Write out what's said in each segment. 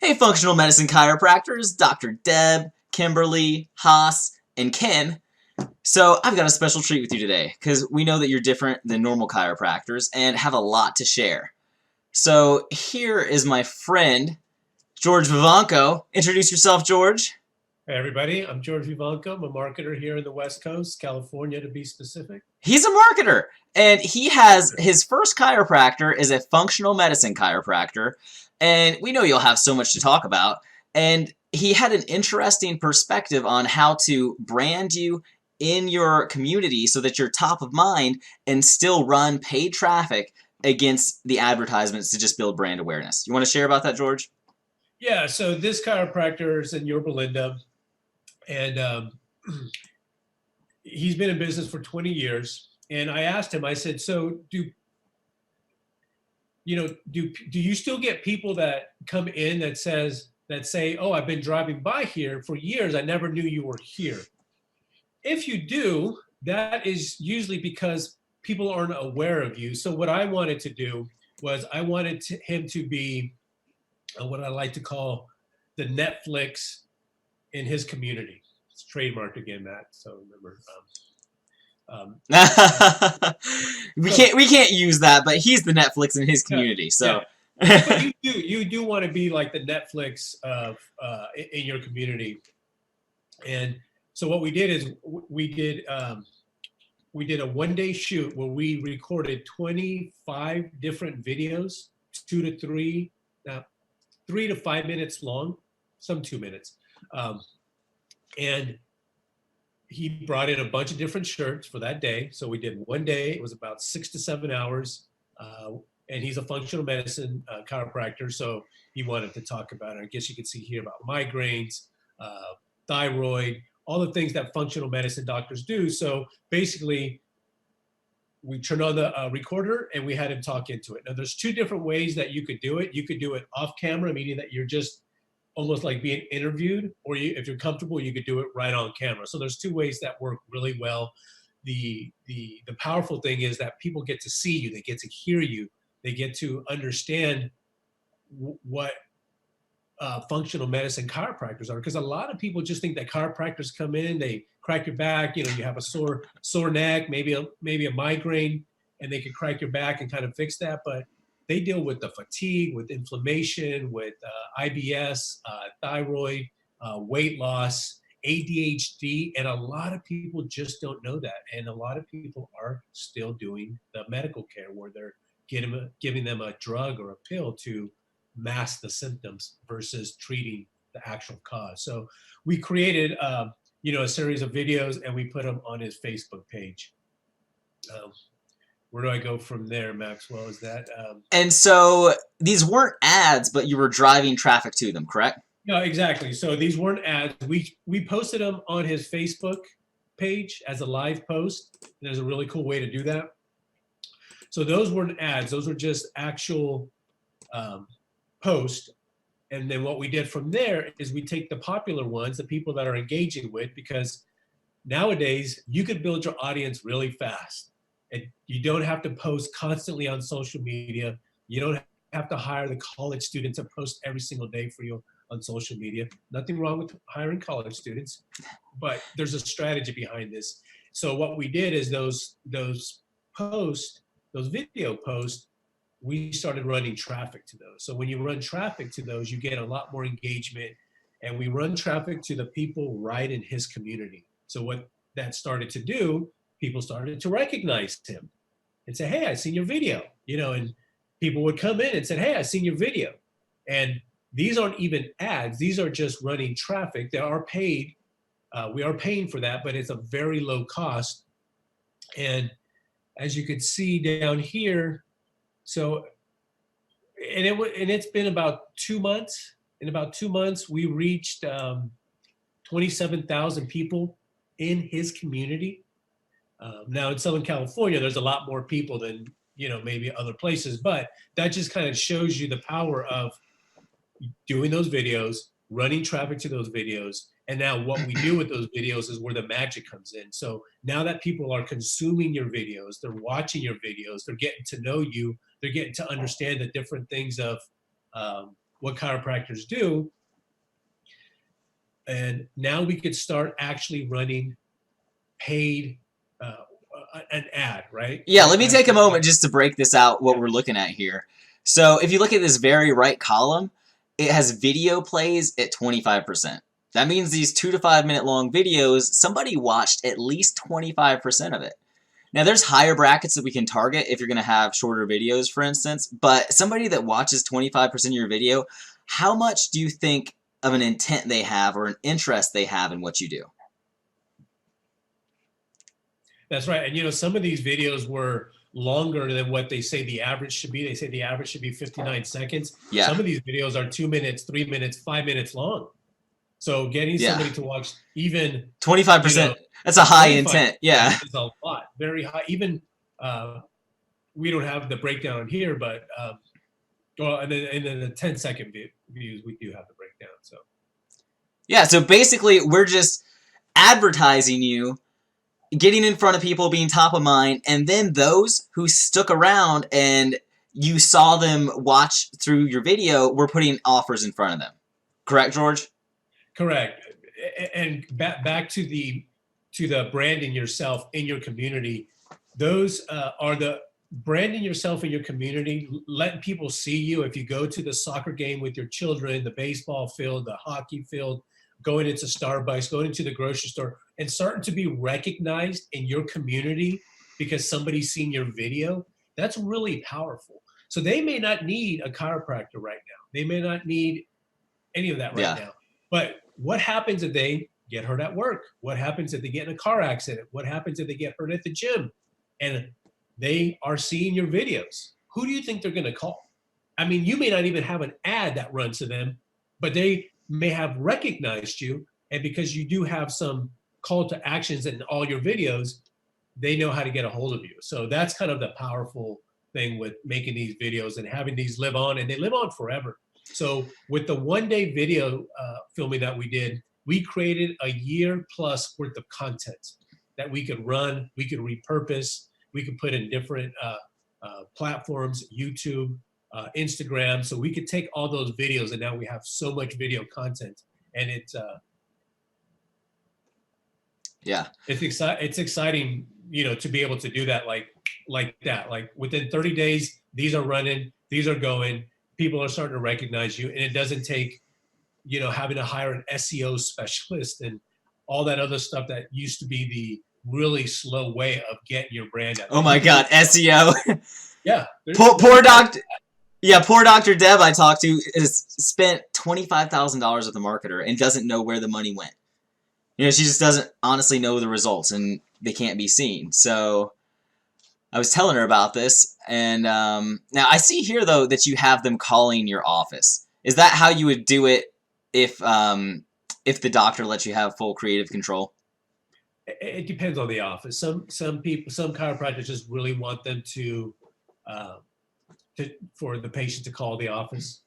Hey, functional medicine chiropractors, Dr. Deb, Kimberly, Haas, and Ken. So, I've got a special treat with you today because we know that you're different than normal chiropractors and have a lot to share. So, here is my friend, George Vivanco. Introduce yourself, George. Hey everybody, I'm George Vivanco. I'm a marketer here in the West Coast, California to be specific. He's a marketer, and he has his first chiropractor is a functional medicine chiropractor, and we know you'll have so much to talk about. And he had an interesting perspective on how to brand you in your community so that you're top of mind and still run paid traffic against the advertisements to just build brand awareness. You want to share about that, George? Yeah, so this chiropractor is in Yorba Linda, and he's been in business for 20 years. And I asked him, I said, so do you still get people that come in that say, oh, I've been driving by here for years. I never knew you were here. If you do, that is usually because people aren't aware of you. So what I wanted to do was him to be what I like to call the Netflix in his community. It's trademarked again, Matt. So remember. We can't use that, but he's the Netflix in his Yeah, community. yeah. So But you do want to be like the Netflix of in your community. And so what we did is we did a 1-day shoot where we recorded 25 different videos, 3 to 5 minutes long, some 2 minutes. And he brought in a bunch of different shirts for that day. So we did 1 day. It was about 6 to 7 hours. And he's a functional medicine chiropractor. So he wanted to talk about it. I guess you can see here about migraines, thyroid, all the things that functional medicine doctors do. So basically, we turned on the recorder and we had him talk into it. Now, there's two different ways that you could do it. You could do it off camera, meaning that you're just almost like being interviewed, or if you're comfortable, you could do it right on camera. So there's two ways that work really well. The powerful thing is that people get to see you, they get to hear you, they get to understand what functional medicine chiropractors are, because a lot of people just think that chiropractors come in, they crack your back, you have a sore neck, maybe a migraine, and they can crack your back and kind of fix that. But they deal with the fatigue, with inflammation, with IBS, thyroid, weight loss, ADHD, and a lot of people just don't know that. And a lot of people are still doing the medical care where they're giving them a drug or a pill to mask the symptoms versus treating the actual cause. So we created, a series of videos and we put them on his Facebook page. Where do I go from there, Maxwell? Is that? And so these weren't ads, but you were driving traffic to them, correct? No, exactly. So these weren't ads. We posted them on his Facebook page as a live post. There's a really cool way to do that. So those weren't ads. Those were just actual posts. And then what we did from there is we take the popular ones, the people that are engaging with, because nowadays you could build your audience really fast. And you don't have to post constantly on social media. You don't have to hire the college students to post every single day for you on social media. Nothing wrong with hiring college students, but there's a strategy behind this. So what we did is those posts, those video posts, we started running traffic to those. So when you run traffic to those, you get a lot more engagement. And we run traffic to the people right in his community. So what that started to do, people started to recognize him and say, hey, I seen your video, and people would come in and say, hey, I seen your video. And these aren't even ads. These are just running traffic. They are paid. We are paying for that, but it's a very low cost. And as you could see down here, so, and it's been about 2 months. In about 2 months, we reached 27,000 people in his community. Now in Southern California, there's a lot more people than, maybe other places, but that just kind of shows you the power of doing those videos, running traffic to those videos. And now what we do with those videos is where the magic comes in. So now that people are consuming your videos, they're watching your videos, they're getting to know you, they're getting to understand the different things of what chiropractors do. And now we could start actually running paid, an ad, right? Yeah, Like let me take a actually, moment just to break this out, what yeah, we're looking at here. So if you look at this very right column, it has video plays at 25%. That means these 2 to 5 minute long videos, somebody watched at least 25% of it. Now there's higher brackets that we can target if you're going to have shorter videos, for instance, but somebody that watches 25% of your video, how much do you think of an intent they have or an interest they have in what you do? that's right. And some of these videos were longer than what they say the average should be. They say the average should be 59 seconds. Yeah, Some of these videos are 2 minutes, 3 minutes, 5 minutes long. So getting yeah. somebody to watch even, 25%, that's a high 25% intent. Yeah. is a lot, very high. Even we don't have the breakdown here, but well, and then the 10-second views, we do have the breakdown. So Yeah, so basically we're just advertising you, getting in front of people, being top of mind, and then those who stuck around and you saw them watch through your video, we're putting offers in front of them. Correct, George? correct. And back to the branding yourself in your community. Those are the branding yourself in your community, letting people see you. If you go to the soccer game with your children, the baseball field, the hockey field, going into Starbucks, going into the grocery store, and starting to be recognized in your community because somebody's seen your video, that's really powerful. So they may not need a chiropractor right now. They may not need any of that right Yeah. now. But what happens if they get hurt at work? What happens if they get in a car accident? What happens if they get hurt at the gym? And they are seeing your videos. Who do you think they're going to call? I mean, you may not even have an ad that runs to them, but they may have recognized you. And because you do have some call to actions in all your videos, they know how to get a hold of you. So that's kind of the powerful thing with making these videos and having these live on, and they live on forever. So with the 1 day video filming that we did, we created a year plus worth of content that we could run, we could repurpose, we could put in different platforms, YouTube, Instagram. So we could take all those videos, and now we have so much video content, and Yeah. it's exciting, to be able to do that like that. Like within 30 days, these are running, these are going, people are starting to recognize you, and it doesn't take, having to hire an SEO specialist and all that other stuff that used to be the really slow way of getting your brand out. Oh my God, SEO. Yeah. Poor doctor. Yeah, poor Dr. Deb I talked to has spent $25,000 with a marketer and doesn't know where the money went. She just doesn't honestly know the results, and they can't be seen. So I was telling her about this, and now I see here though that you have them calling your office. Is that how you would do it if the doctor lets you have full creative control? It depends on the office. Some people, some chiropractors just really want them uh, for the patient to call the office.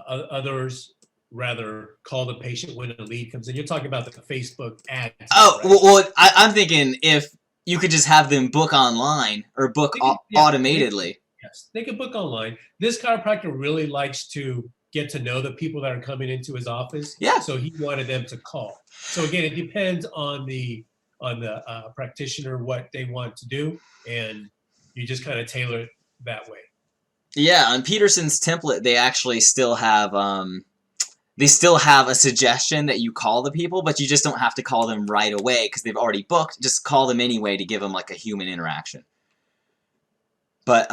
Others rather call the patient when a lead comes in. You're talking about the Facebook ads, Oh, right? well, I'm thinking if you could just have them book online or book Yeah, automatedly. yes, they can book online. This chiropractor really likes to get to know the people that are coming into his office, Yeah. so he wanted them to call. So again, it depends on the practitioner, what they want to do, and you just kind of tailor it that way. Yeah, on Peterson's template, they actually still have a suggestion that you call the people, but you just don't have to call them right away because they've already booked. Just call them anyway to give them like a human interaction. But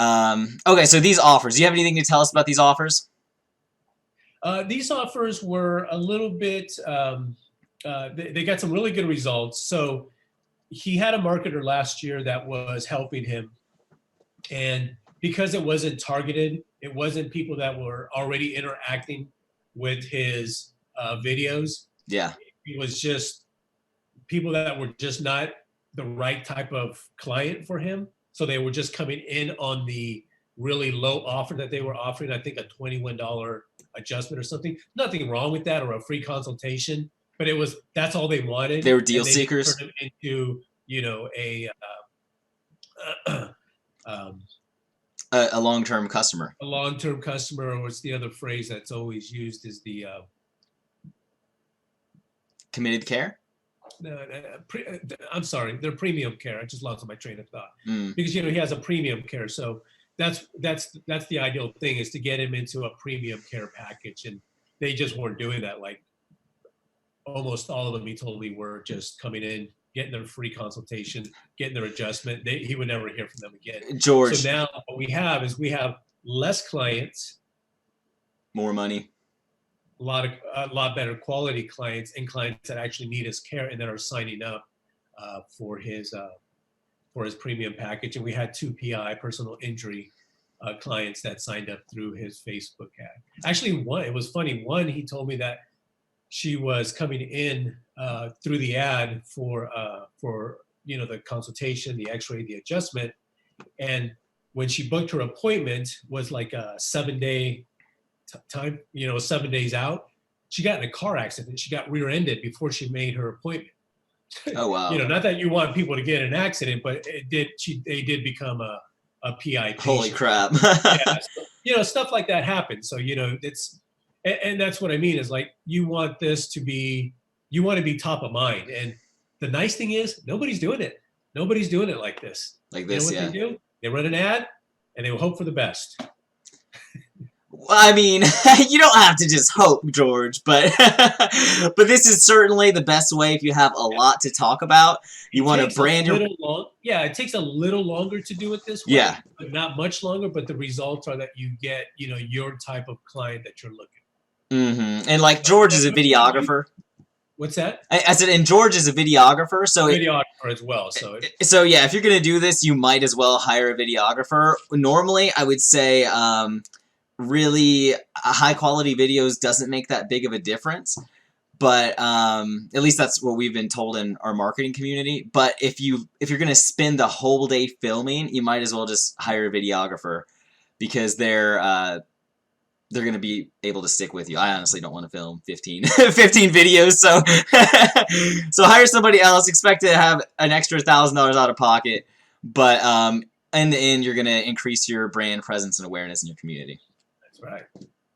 okay, so these offers. Do you have anything to tell us about these offers? These offers were a little bit. They got some really good results. So he had a marketer last year that was helping him, and because it wasn't targeted, it wasn't people that were already interacting with his videos. Yeah. It was just people that were just not the right type of client for him. So they were just coming in on the really low offer that they were offering. I think a $21 adjustment or something. Nothing wrong with that, or a free consultation, but that's all they wanted. They were deal and they seekers. turned him into, a um, A long-term customer. A long-term customer, or what's the other phrase that's always used is the Committed care? I'm sorry, they're premium care. I just lost my train of thought Mm. because he has a premium care. So that's the ideal thing, is to get him into a premium care package, and they just weren't doing that. Like almost all of them, he told me, were just coming in, getting their free consultation, getting their adjustment. He would never hear from them again. George. So now what we have is we have less clients, more money, a lot better quality clients, and clients that actually need his care and that are signing up for his premium package. And we had 2 PI, personal injury, clients that signed up through his Facebook ad. Actually, one, it was funny. One, he told me that she was coming in through the ad for the consultation, the X-ray, the adjustment, and when she booked her appointment was like a 7-day time, 7 days out. She got in a car accident. She got rear-ended before she made her appointment. Oh wow! Not that you want people to get in an accident, but they did become a PI patient. Holy crap! Yeah, so, stuff like that happens. So and that's what I mean, is like you want to be top of mind. And the nice thing is nobody's doing it. Nobody's doing it like this. Like this, what they do? They run an ad and they will hope for the best. I mean, you don't have to just hope, George, but but this is certainly the best way if you have a lot to talk about. You want to brand your... it takes a little longer to do it this way. Yeah. But not much longer, but the results are that you get, your type of client that you're looking for. Mm-hmm. And like George is a videographer. What's that? I said, and George is a videographer, so videographer as well. So yeah, if you're gonna do this, you might as well hire a videographer. Normally, I would say, really high quality videos doesn't make that big of a difference, but at least that's what we've been told in our marketing community. But if you're gonna spend the whole day filming, you might as well just hire a videographer, because they're going to be able to stick with you. I honestly don't want to film 15 videos, so so hire somebody else. Expect to have an extra $1,000 out of pocket, but in the end, you're going to increase your brand presence and awareness in your community. That's right.